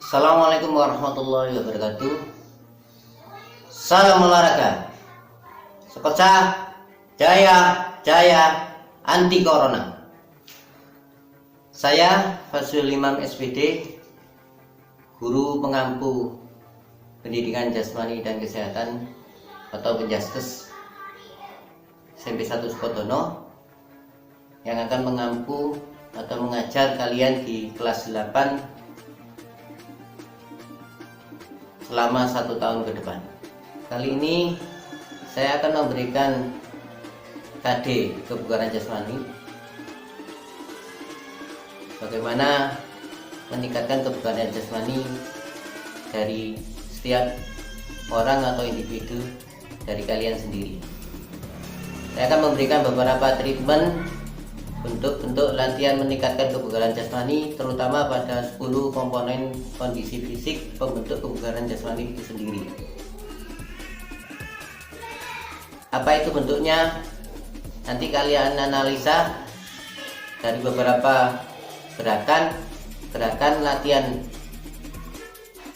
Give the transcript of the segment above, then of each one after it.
Assalamualaikum warahmatullahi wabarakatuh. Salam olahraga. Sepecah jaya jaya anti corona. Saya Fazrul Imam SPD, guru pengampu pendidikan jasmani dan kesehatan atau penjaskes SMP 1 Sukodono, yang akan mengampu atau mengajar kalian di kelas 8 selama 1 tahun ke depan. Kali ini saya akan memberikan KD kebugaran jasmani, bagaimana meningkatkan kebugaran jasmani dari setiap orang atau individu dari kalian sendiri. Saya akan memberikan beberapa treatment untuk latihan meningkatkan kebugaran jasmani, terutama pada 10 komponen kondisi fisik pembentuk kebugaran jasmani itu sendiri. Apa itu bentuknya? Nanti kalian analisa dari beberapa gerakan latihan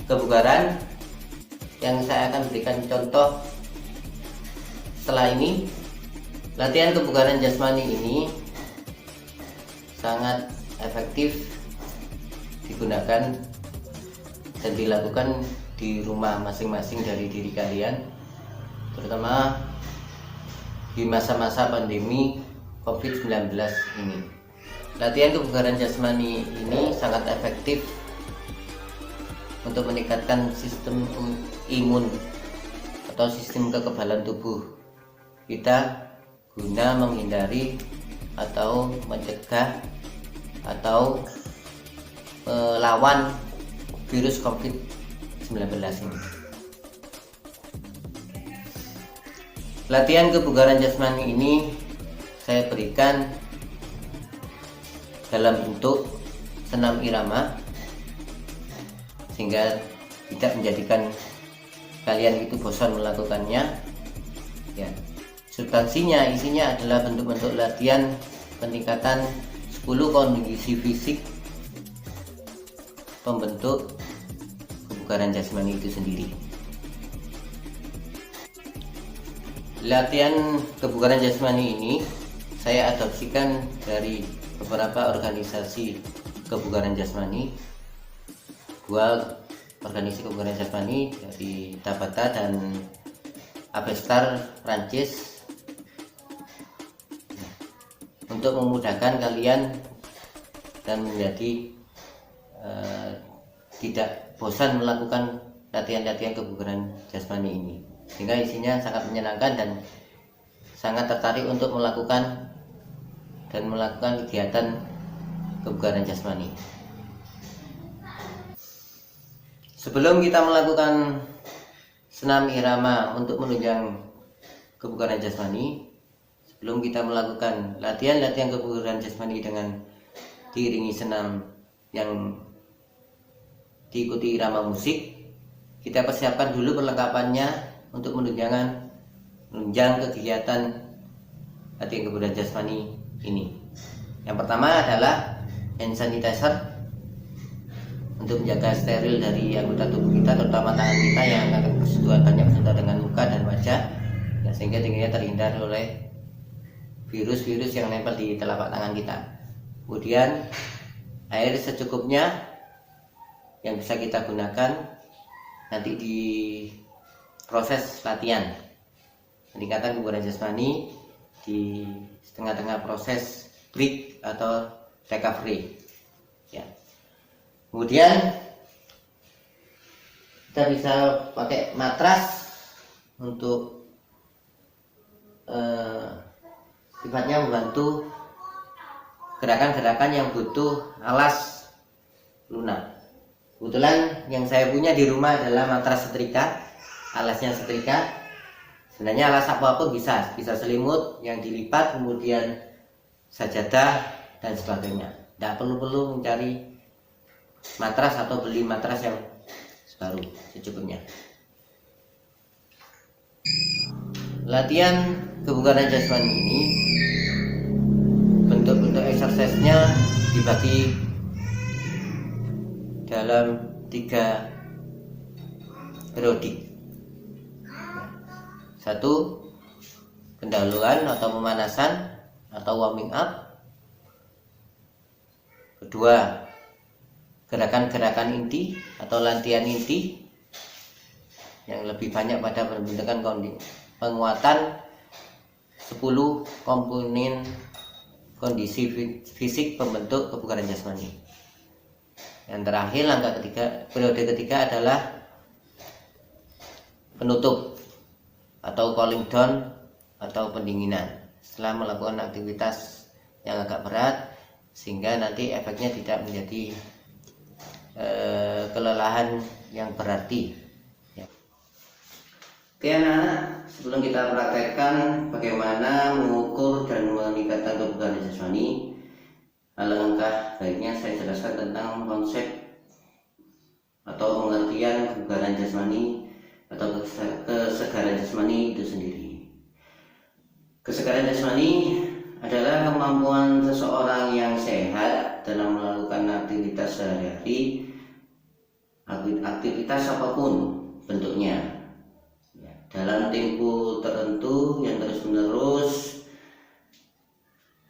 kebugaran yang saya akan berikan contoh setelah ini. Latihan kebugaran jasmani ini sangat efektif digunakan dan dilakukan di rumah masing-masing dari diri kalian, terutama di masa-masa pandemi COVID-19 ini. Latihan kebugaran jasmani ini sangat efektif untuk meningkatkan sistem imun atau sistem kekebalan tubuh kita, guna menghindari atau mencegah atau melawan virus COVID-19 ini. Latihan kebugaran jasmani ini saya berikan dalam bentuk senam irama, sehingga tidak menjadikan kalian itu bosan melakukannya. Ya, substansinya, isinya adalah bentuk-bentuk latihan peningkatan 10 kondisi fisik pembentuk kebugaran jasmani itu sendiri. Latihan kebugaran jasmani ini saya adopsikan dari beberapa organisasi kebugaran jasmani. Dua organisasi kebugaran jasmani dari Tabata dan Avestar Prancis, untuk memudahkan kalian dan menjadi tidak bosan melakukan latihan-latihan kebugaran jasmani ini, sehingga isinya sangat menyenangkan dan sangat tertarik untuk melakukan kegiatan kebugaran jasmani. Sebelum kita melakukan senam irama untuk menunjang kebugaran jasmani, sebelum kita melakukan latihan-latihan kebugaran jasmani dengan diiringi senam yang diikuti irama musik, kita persiapkan dulu perlengkapannya untuk menunjang kegiatan latihan kebugaran jasmani ini. Yang pertama adalah hand sanitizer untuk menjaga steril dari anggota tubuh kita, terutama tangan kita yang akan banyak bersentuhan dengan muka dan wajah, ya, sehingga tingginya terhindar oleh virus-virus yang nempel di telapak tangan kita. Kemudian air secukupnya yang bisa kita gunakan nanti di proses latihan peningkatan kebugaran jasmani di tengah-tengah proses break atau recovery, ya. Kemudian kita bisa pakai matras untuk sifatnya membantu gerakan-gerakan yang butuh alas lunak. Kebetulan yang saya punya di rumah adalah matras setrika, alasnya setrika. Sebenarnya alas apapun bisa selimut yang dilipat, kemudian sajadah dan sebagainya. Tidak perlu mencari matras atau beli matras yang baru, secukupnya. Latihan kebugaran jasmani ini bentuk-bentuk exercise-nya dibagi dalam 3 periodik. Satu, pendahuluan atau pemanasan atau warming up. Kedua, gerakan-gerakan inti atau latihan inti yang lebih banyak pada pembentukan penguatan 10 komponen kondisi fisik pembentuk kebugaran jasmani. Yang terakhir, langkah ketiga, periode ketiga adalah penutup atau cooling down atau pendinginan setelah melakukan aktivitas yang agak berat, sehingga nanti efeknya tidak menjadi kelelahan yang berarti. Oke anak-anak, sebelum kita praktekkan bagaimana mengukur dan meningkatkan kebugaran jasmani, alangkah baiknya saya jelaskan tentang konsep atau pengertian kebugaran jasmani atau kesegaran jasmani itu sendiri. Kesegaran jasmani adalah kemampuan seseorang yang sehat dalam melakukan aktivitas sehari-hari, aktivitas apapun bentuknya, dalam tempo tertentu yang terus-menerus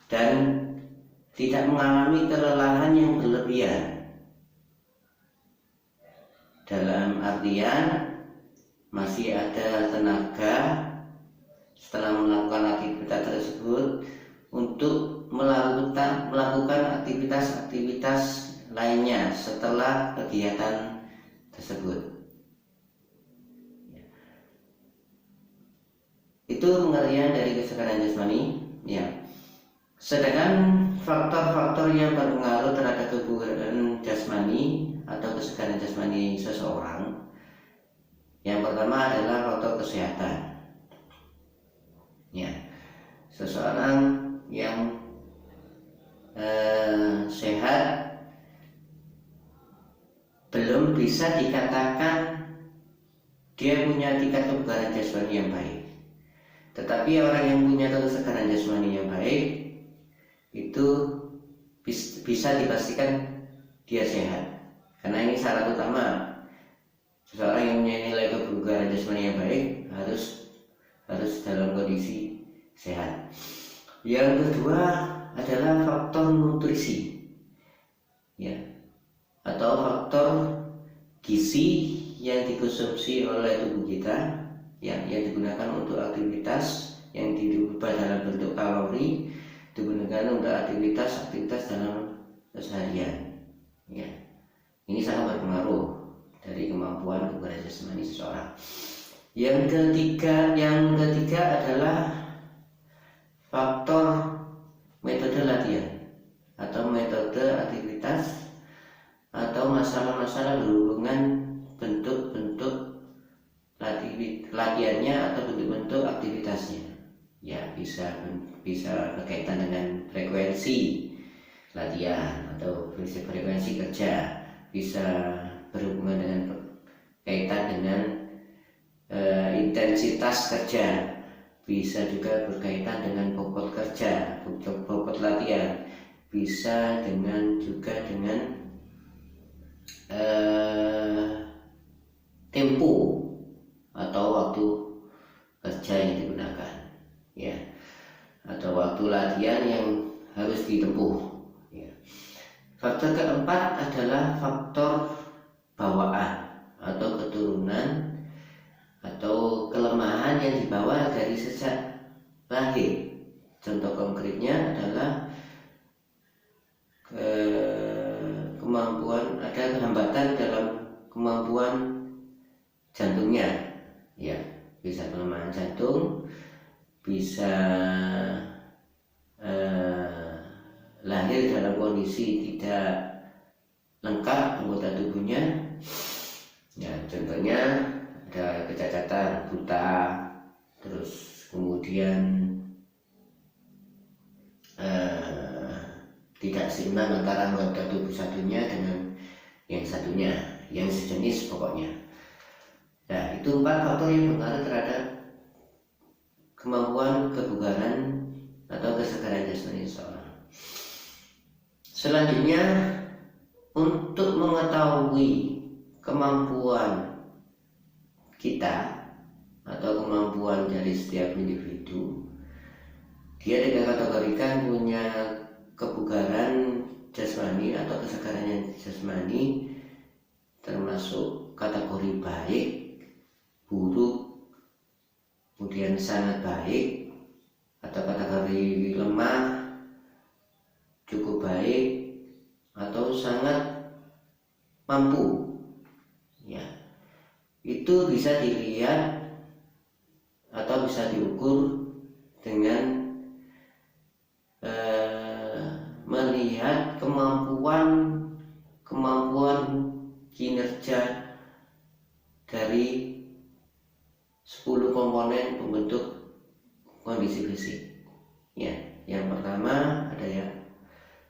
dan tidak mengalami kelelahan yang berlebihan. Dalam artian masih ada tenaga setelah melakukan aktivitas tersebut untuk melakukan aktivitas-aktivitas lainnya setelah kegiatan tersebut. Itu pengertian dari kesegaran jasmani. Ya. Sedangkan faktor-faktor yang berpengaruh terhadap kebugaran jasmani atau kesegaran jasmani seseorang, yang pertama adalah faktor kesehatan. Ya, seseorang yang sehat belum bisa dikatakan dia punya tingkat kebugaran jasmani yang baik. Tetapi orang yang punya kesegaran jasmani yang baik itu bisa dipastikan dia sehat, karena ini syarat utama. Seseorang yang punya nilai kebugaran jasmani yang baik harus dalam kondisi sehat. Yang kedua adalah faktor nutrisi, ya, atau faktor gizi yang dikonsumsi oleh tubuh kita, yang digunakan untuk aktivitas yang dirubah dalam bentuk kalori, digunakan untuk aktivitas dalam keseharian. Ya, ini sangat berpengaruh dari kemampuan kebugaran jasmani seseorang. Yang ketiga adalah faktor metode latihan atau metode aktivitas atau masalah-masalah berhubungan bentuk-bentuk latihannya atau bentuk-bentuk aktivitasnya. Ya, bisa berkaitan dengan frekuensi latihan atau frekuensi kerja, bisa berhubungan dengan kaitan dengan intensitas kerja, bisa juga berkaitan dengan bobot kerja, bobot latihan, bisa juga dengan tempo atau waktu kerja yang digunakan, ya, atau waktu latihan yang harus ditempuh. Ya. Faktor keempat adalah faktor bawaan atau keturunan atau kelemahan yang dibawa dari sejak lahir. Contoh konkretnya adalah ada kehambatan dalam kemampuan jantungnya, ya, bisa kelemahan jantung, bisa lahir dalam kondisi tidak lengkap anggota tubuhnya. Ya, contohnya ada kecacatan, buta, terus kemudian tidak seimbang antara anggota tubuh satunya dengan yang satunya, yang sejenis pokoknya. Nah, itu 4 faktor yang berpengaruh terhadap kemampuan kebugaran atau kesegaran jasmani seseorang. Selanjutnya, untuk mengetahui kemampuan kita atau kemampuan dari setiap individu, dia dikategorikan punya kebugaran jasmani atau kesegaran jasmani, termasuk kategori baik, buruk, kemudian sangat baik, atau kategori lemah, cukup baik, atau sangat mampu. Ya, itu bisa dilihat atau bisa diukur dengan melihat kemampuan kinerja dari 10 komponen pembentuk kondisi fisik. Ya, yang pertama ada ya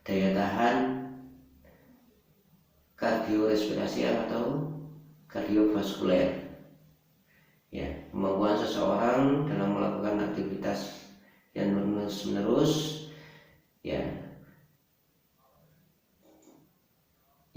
daya tahan kardiorespirasi atau kardiovaskuler. Ya, kemampuan seseorang dalam melakukan aktivitas yang menerus ya,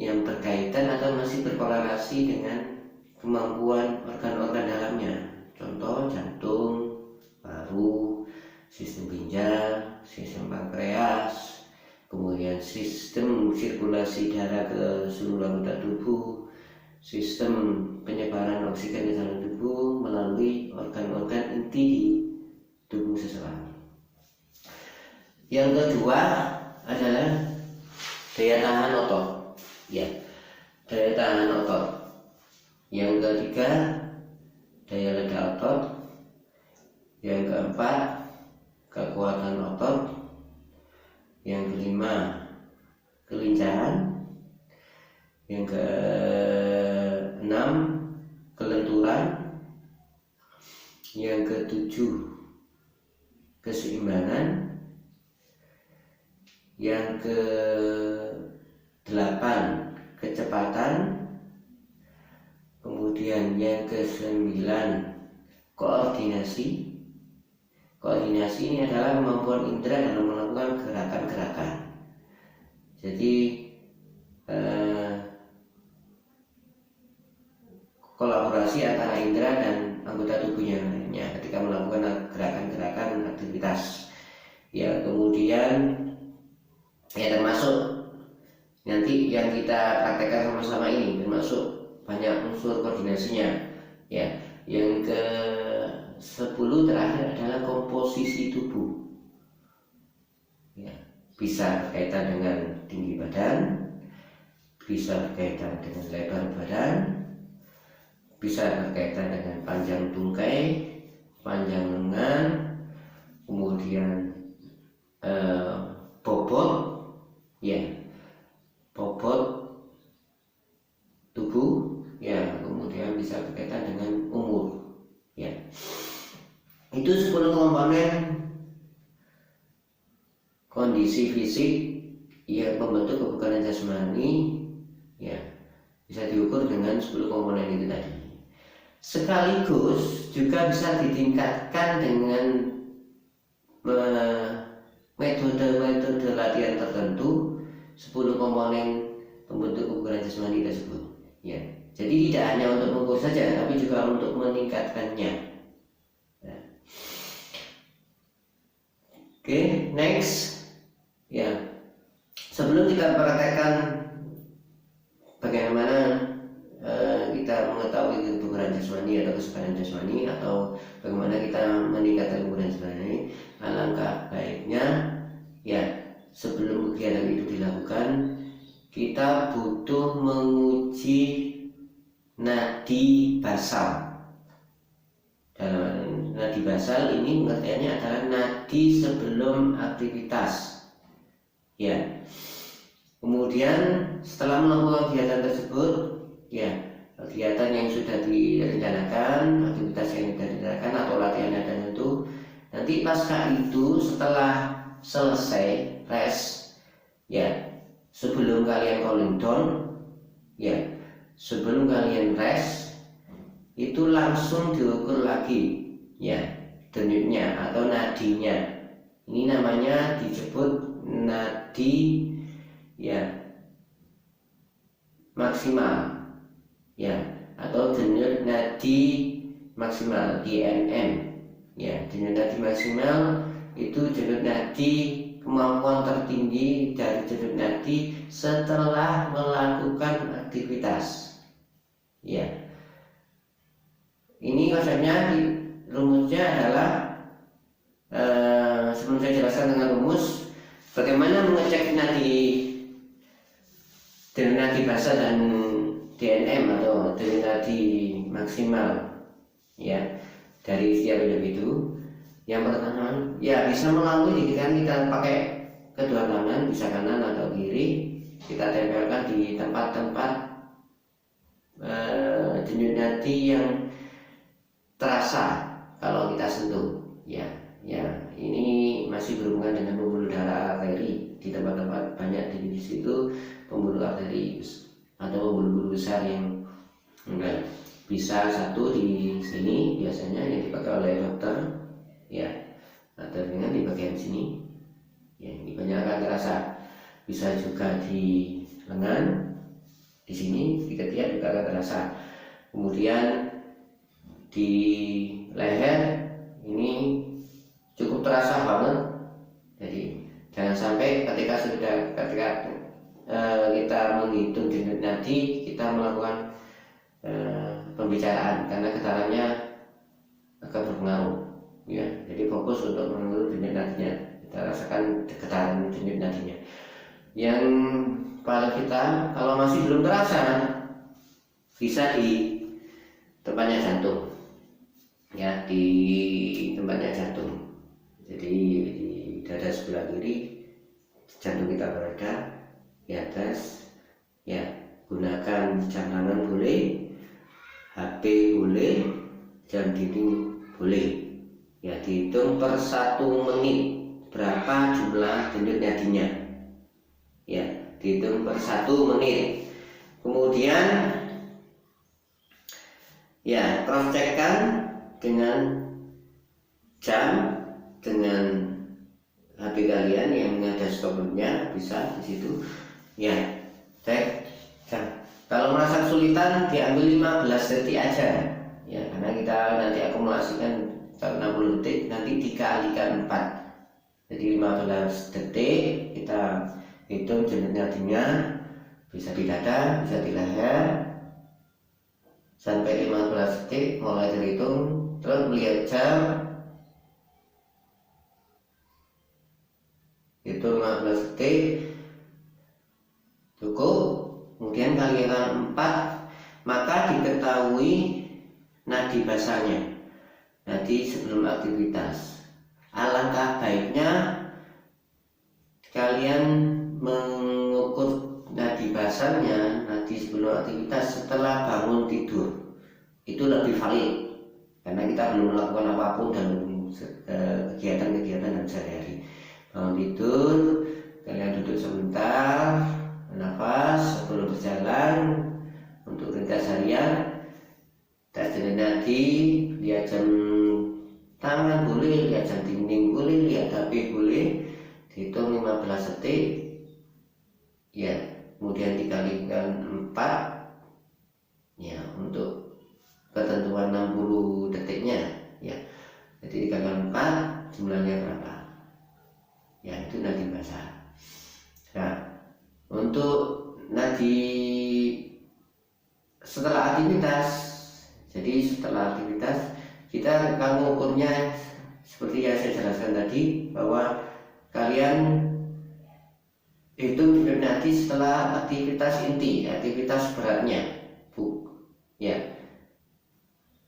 yang berkaitan atau masih berkorelasi dengan kemampuan organ-organ dalamnya. Contoh jantung, paru, sistem ginjal, sistem pankreas, kemudian sistem sirkulasi darah ke seluruh anggota tubuh, sistem penyebaran oksigen ke dalam tubuh melalui organ-organ inti di tubuh seseorang. Yang kedua adalah daya tahan otot. Ya, daya tahan otot. Yang ketiga daya ledak otot. Yang keempat kekuatan otot. Yang kelima kelincahan. Yang keenam kelenturan. Yang ketujuh keseimbangan. Yang ke-8 kecepatan. Kemudian yang ke-9 koordinasi. Koordinasi ini adalah kemampuan indera dalam melakukan gerakan-gerakan. Jadi kolaborasi antara indera dan anggota tubuh yang lainnya ketika melakukan gerakan-gerakan aktivitas. Ya, kemudian ya termasuk nanti yang kita praktekkan sama-sama ini termasuk banyak unsur koordinasinya. Ya, yang ke-10 terakhir adalah komposisi tubuh. Ya, bisa berkaitan dengan tinggi badan, bisa berkaitan dengan lebar badan, bisa berkaitan dengan panjang tungkai, panjang lengan, kemudian bobot, ya, bobot tubuh, ya, kemudian bisa berkaitan dengan umur. Ya, itu 10 komponen kondisi fisik yang membentuk kebugaran jasmani. Ya, bisa diukur dengan 10 komponen itu tadi. Sekaligus juga bisa ditingkatkan dengan metode-metode latihan tertentu 10 komponen pembentuk kebugaran jasmani tersebut. Ya, jadi tidak hanya untuk mengukur saja, tapi juga untuk meningkatkannya. Ya. Oke, next. Ya, sebelum kita praktekkan bagaimana kita mengetahui kebugaran jasmani atau kesegaran jasmani, atau bagaimana kita meningkatkan kebugaran jasmani, alangkah baiknya ya sebelum kegiatan itu dilakukan kita butuh menguji nadi basal. Dalam nadi basal ini pengertiannya adalah nadi sebelum aktivitas. Ya. Kemudian setelah melakukan kegiatan tersebut, ya, kegiatan yang sudah direncanakan, aktivitas yang sudah direncanakan atau latihan yang tertentu, nanti pasca itu setelah selesai rest, ya, sebelum kalian cooling down, ya, sebelum kalian rest itu langsung diukur lagi, ya, denyutnya atau nadinya. Ini namanya disebut nadi, ya, maksimal. ya, atau denyut nadi maksimal DNM. Ya, denyut nadi maksimal itu denyut nadi kemampuan tertinggi dari denyut nadi setelah melakukan aktivitas. Ya, ini konsepnya rumusnya adalah sebelum saya jelaskan dengan rumus, bagaimana mengecek denyut nadi basal dan DNM atau denyut nadi maksimal, ya, dari setiap individu. Yang pertama, ya bisa melalui kita pakai kedua tangan, bisa kanan atau kiri, kita tempelkan di tempat-tempat denyut nadi yang terasa kalau kita sentuh, ya. Ini masih berhubungan dengan pembuluh darah arteri. Di tempat-tempat banyak di situ pembuluh arteri atau pembuluh besar yang enggak. Bisa satu di sini biasanya yang dipakai oleh dokter, ya, atau dengan di bagian sini, ya, ini banyak akan terasa. Bisa juga di lengan, di sini di ketiak juga akan terasa. Kemudian di leher ini cukup terasa banget. Jadi jangan sampai ketika kita menghitung denyut nadi, kita melakukan pembicaraan, karena getarannya akan berpengaruh, ya. Jadi fokus untuk menurut denyut nadinya, kita rasakan getaran denyut nadinya. Yang kita kalau masih belum terasa, bisa di tempatnya jantung, ya, di tempatnya jantung. Jadi di dada sebelah kiri jantung kita berada di atas, ya. Gunakan jam tangan boleh, HP boleh, jam dinding boleh, ya. Dihitung per 1 menit berapa jumlah denyut nadinya, ya. Dihitung per 1 menit. Kemudian, ya, cross check-kan dengan jam, dengan HP kalian yang ada stopwatch-nya, bisa di situ, ya. Cek. Nah, kalau merasa kesulitan diambil 15 detik aja, ya, karena kita nanti akumulasikan 60 detik, nanti dikalikan 4, jadi 15 detik. Kita hitung denyut nadinya, bisa di dada, bisa di leher, sampai 15 detik mulai terhitung. Terus melihat jam, hitung 15 detik, cukup. Kemudian kalikan 4, maka diketahui nadi basalnya, nadi sebelum aktivitas. Alangkah baiknya kalian mengukur nadi basalnya, nadi sebelum aktivitas setelah bangun tidur. Itu lebih valid, karena kita belum melakukan apapun dalam kegiatan-kegiatan sehari-hari. Bangun tidur, kalian duduk sebentar, nafas sebelum berjalan untuk ringkas harian. Tes denyut nadi, lihat jam tangan boleh, lihat jam dinding boleh, lihat HP boleh, dihitung 15 detik, ya. Kemudian dikalikan 4, ya, untuk ketentuan 60 detiknya, ya. Jadi dikalikan 4, jumlahnya berapa, ya, itu nadi basal. Nah, untuk nadi setelah aktivitas, jadi setelah aktivitas kita akan mengukurnya seperti yang saya jelaskan tadi, bahwa kalian hitung denyut nadi setelah aktivitas inti, aktivitas beratnya, ya.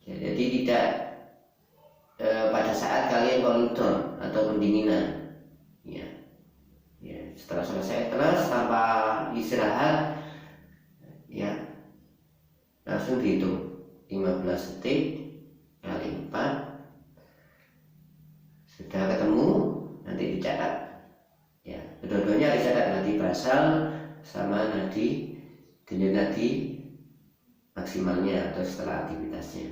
Jadi tidak pada saat kalian cooling down atau pendinginan, ya. Setelah selesai terus tanpa istirahat, ya, langsung dihitung 15 detik kali 4. Sudah ketemu, nanti dicatat, ya. Kedua-duanya dicatat, nadi basal sama nadi denyut nadi maksimalnya atau setelah aktivitasnya,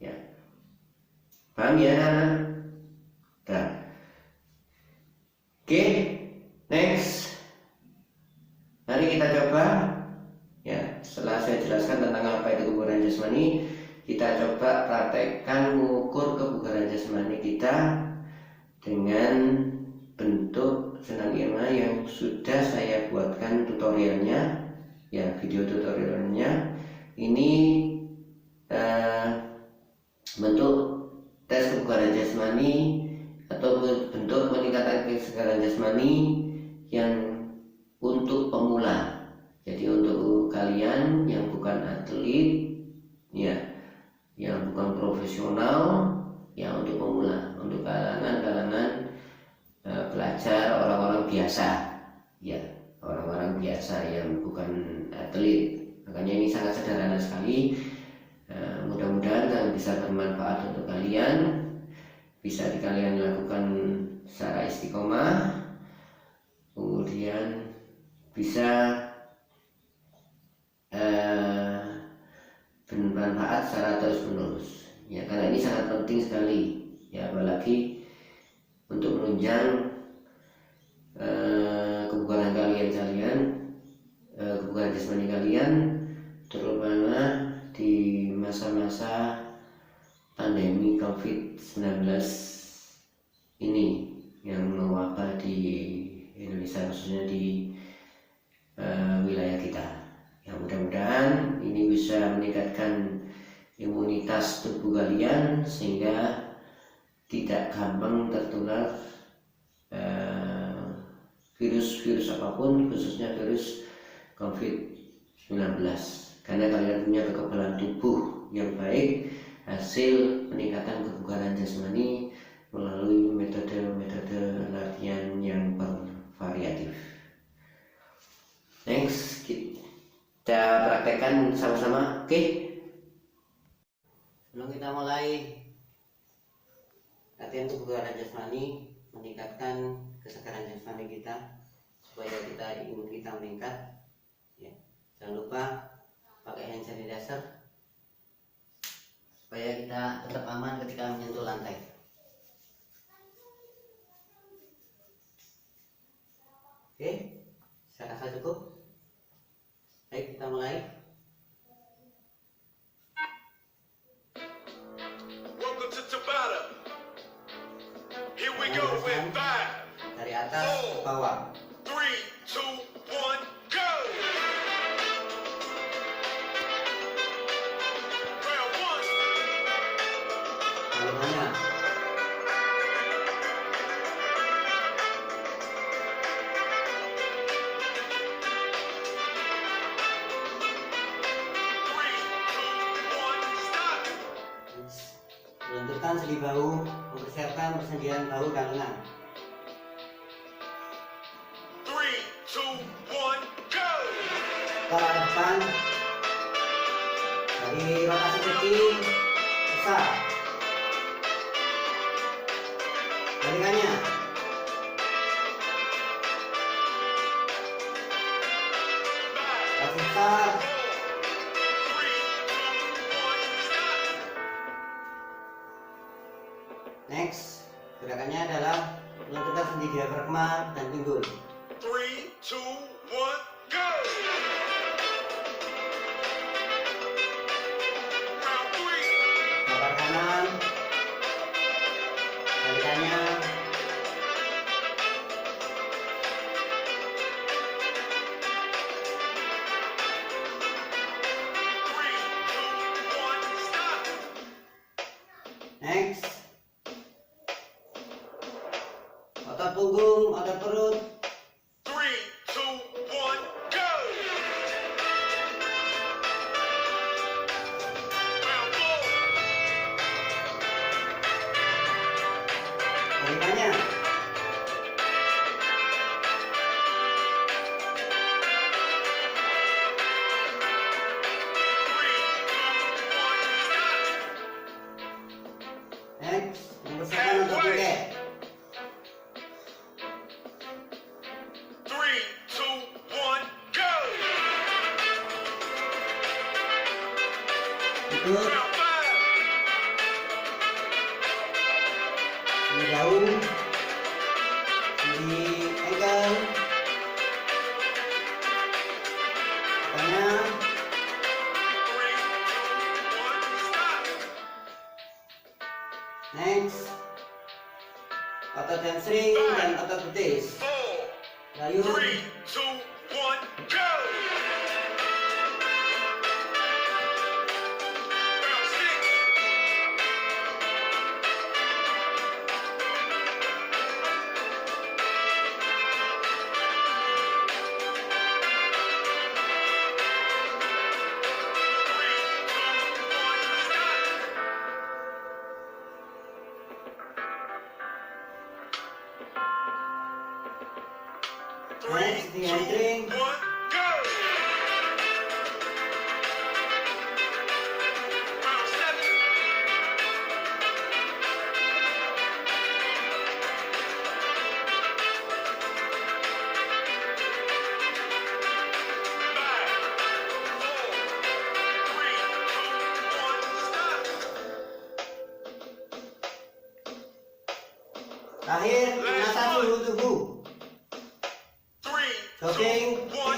ya. Paham ya, anak-anak? Nah, oke. Next, mari kita coba, ya, setelah saya jelaskan tentang apa itu kebugaran jasmani, kita coba praktekkan mengukur kebugaran jasmani kita dengan bentuk senam irama yang sudah saya buatkan tutorialnya, ya, video tutorialnya. Ini bentuk tes kebugaran jasmani atau bentuk peningkatan kesegaran jasmani yang untuk pemula. Jadi untuk kalian yang bukan atlet, ya, yang bukan profesional, yang untuk pemula, untuk kalangan pelajar, orang-orang biasa, ya, orang-orang biasa yang bukan atlet. Makanya ini sangat sederhana sekali. Mudah-mudahan bisa bermanfaat untuk kalian, bisa kalian lakukan secara istiqomah, kemudian bisa bermanfaat secara terus-menerus, ya, karena ini sangat penting sekali, ya, apalagi untuk menunjang kebugaran kebugaran jasmani kalian, terutama di masa-masa pandemi COVID-19 ini yang mewabah di Indonesia, khususnya di wilayah kita. Ya, mudah-mudahan ini bisa meningkatkan imunitas tubuh kalian sehingga tidak gampang tertular virus-virus apapun, khususnya virus COVID-19, karena kalian punya kekebalan tubuh yang baik hasil peningkatan kebugaran jasmani melalui metode-metode latihan yang bervariatif. Next, kita praktekkan sama-sama. Oke? Sebelum kita mulai latihan kebugaran jasmani, meningkatkan kesegaran jasmani kita supaya imun kita meningkat, ya, jangan lupa pakai hand sanitizer supaya kita tetap aman ketika menyentuh lantai. Oke, saya rasa cukup. Baik, kita mulai. Welcome to Tabata. Here we go with 5, Dari atas ke bawah. 3, 2, 1, go! Round 1. Bagaimana? Lenturkan sendi bahu, mempersiapkan persendian bahu dan lengan. 3, 2, 1, go! Ke arah depan. Dari rotasi kecil besar. Balikannya. Rotasi besar. Next, gerakannya adalah melenturkan sendi diafragma dan pinggul. 3, 2, 1, go! Round 3. Bakar kanan. Balikannya. Next. Otot punggung, otot perut. 3, 2, 1, go! Round 4. Balikannya. Next, mempersiapkan untuk pike. 3, 2, 1, go! Ikut. Round 5. Sendi bahu, sendi ankle, tangannya, Next, otot hamstring dan otot betis. 4, Layu. 3, 2, 1, go! Bounce it. 3, Next, 2, di 1, hamstring. go! Bounce it. Terakhir, penata suhu tubuh. Jogging, 4.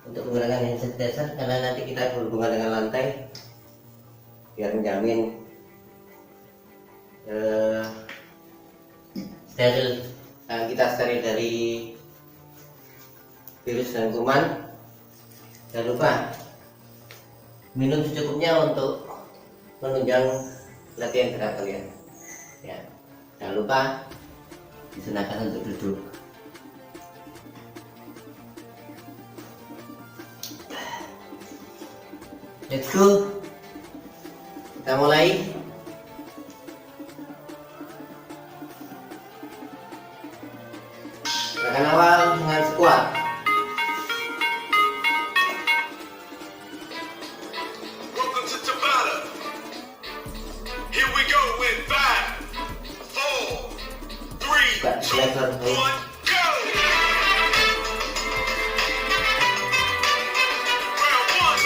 Untuk menggunakan handset dasar karena nanti kita berhubungan dengan lantai biar menjamin steril, kita steril dari virus dan kuman. Jangan lupa minum secukupnya untuk menunjang latihan gerak kalian ya. Jangan lupa disunahkan untuk duduk. Let's go. Kita mulai. Gerakan awal dengan squat. Welcome to Tabata. Here we go in 5, 4, 3, 2, 1, go! Round 1.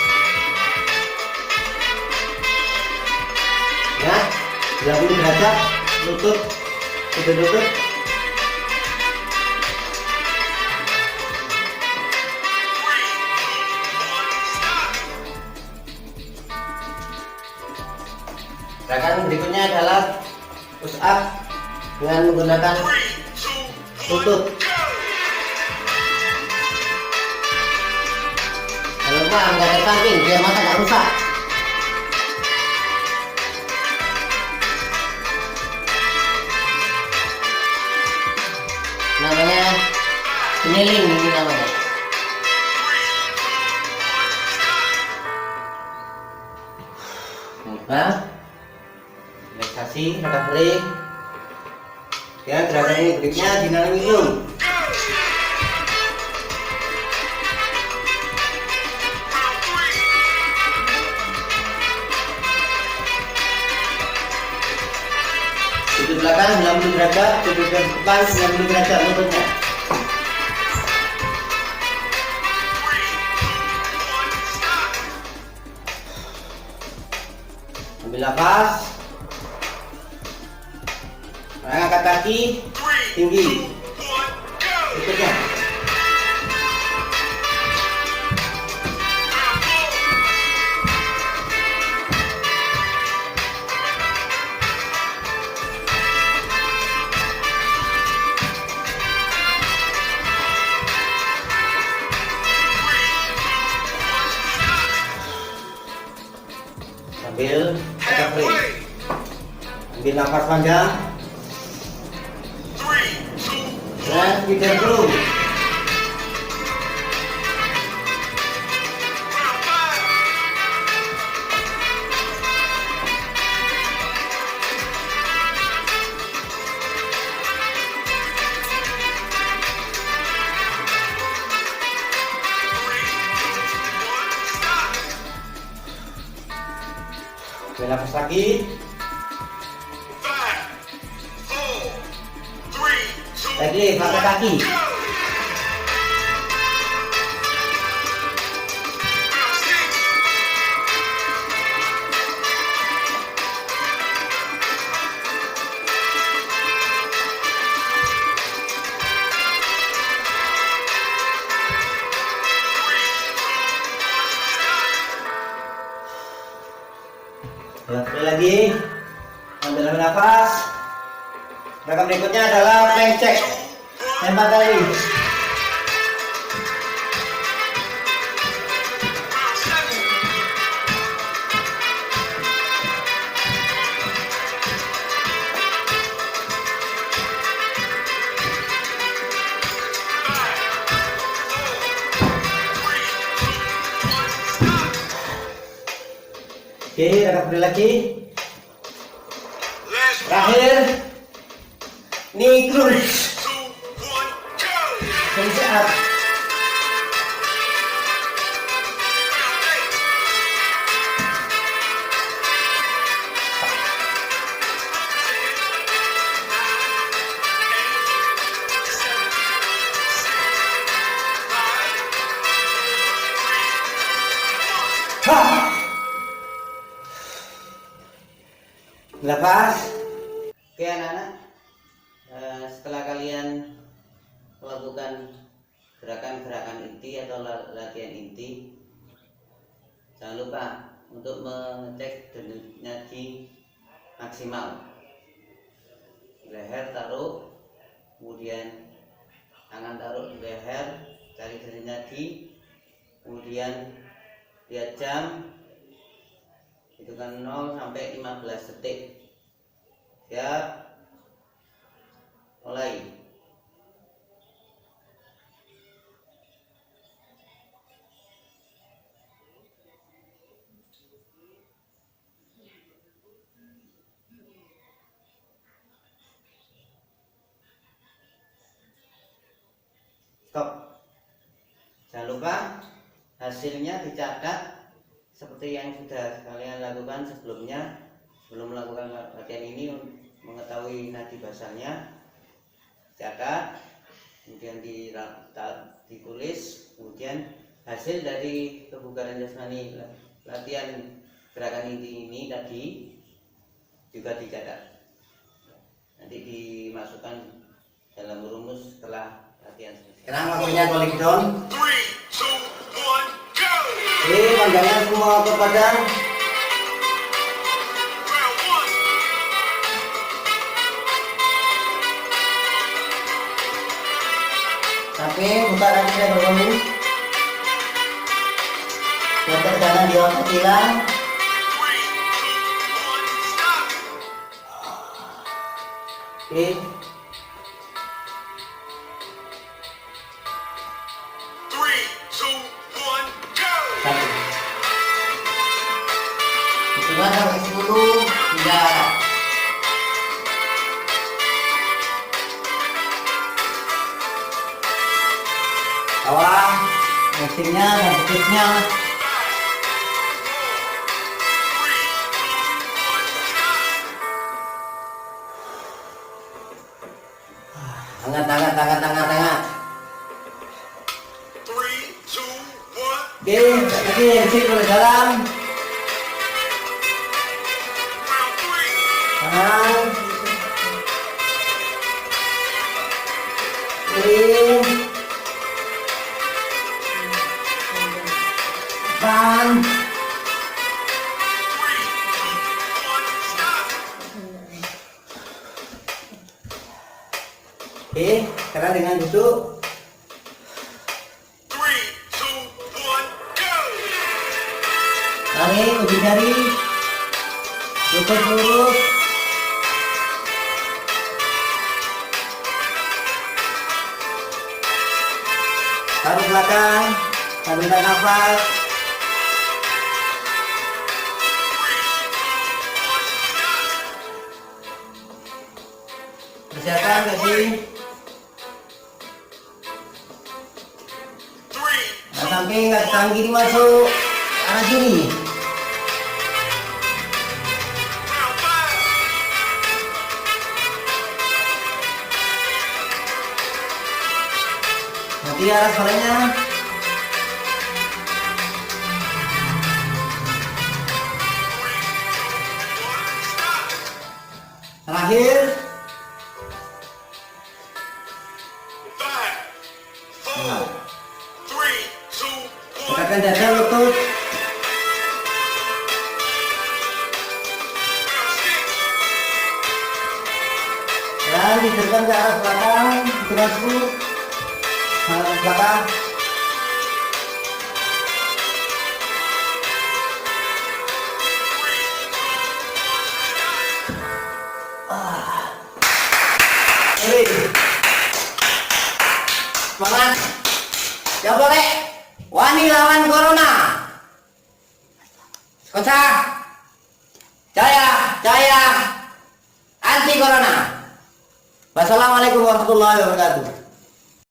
Ya, 90 derajat, lutut, sudut lutut. Gerakan berikutnya adalah push up dengan menggunakan lutut. Jangan lupa angkat samping biar mata nggak rusak. Namanya kneeling ini namanya. Nah, relaksasi, recovery. Ya, gerakan ini berikutnya dinamism. Sudut belakang 90 derajat, sudut depan 90 derajat lututnya. Ambil nafas. Angkat kaki tinggi. Berikutnya. Ambil recovery. Ambil nafas panjang. Dan tidak dulu. Nafas lagi. 5, 4, 3, 2, Lagi pakai kaki. go! Round 6. Sekali lagi. Ambil nafas. Gerakan berikutnya adalah plank check. Lempar kali. Round 7. Oke, gerakan lagi. Last Terakhir. Knee cruise. 2, 1, go! Finish up. Round 8. Hah. Lepas. Oke anak-anak, setelah kalian melakukan gerakan-gerakan inti atau latihan inti, jangan lupa untuk mengecek denyut nadi maksimal. Leher taruh, kemudian tangan taruh di leher, cari denyut nadi, kemudian lihat jam, hitungan 0 sampai 15 detik. Siap, mulai. Stop. Jangan lupa hasilnya dicatat seperti yang sudah kalian lakukan sebelumnya. Sebelum melakukan latihan ini, mengetahui nadi basalnya, catat, kemudian ditulis, kemudian hasil dari kebugaran jasmani latihan gerakan inti ini tadi juga dicatat, nanti dimasukkan dalam rumus setelah latihan selesai. Sekarang waktunya rolling down. 3, 2, 1, go! Oke, panjangnya semua ke badan. Round 1. Sampai buka kaki dan bergabung. Yang terkanan di otot hilang. 3, 2, 1, stop! Oke. 3, 2, 1, go! Satu. Hitungan sampai 10 hingga bawah, mesinnya dan petisnya. 3, 2, 1, stop! Hangat. 3, 2, 1, Oke, lagi exit ke dalam. round 3. Tangan. Kiri. Depan. 3, 2, 1, stop! Oke, sekarang dengan duduk. 3, 2, 1, go! Tarik ujung jari. Lutut lurus. Taruh belakang. Sambil tarik nafas. 3, 2, 1, stop! Persiapkan kaki. 3, Nah, samping kaki tangan kiri masuk arah kiri. Di arah solehnya. Terakhir. 5, 4, 3, 2, 1. Tegakkan dada, lutut. Dan diberikan ke arah belakang. Terusku. Arah belakang. Semangat. Ya boleh. Wani lawan corona. Kota. Jaya anti corona. Wassalamualaikum warahmatullahi wabarakatuh.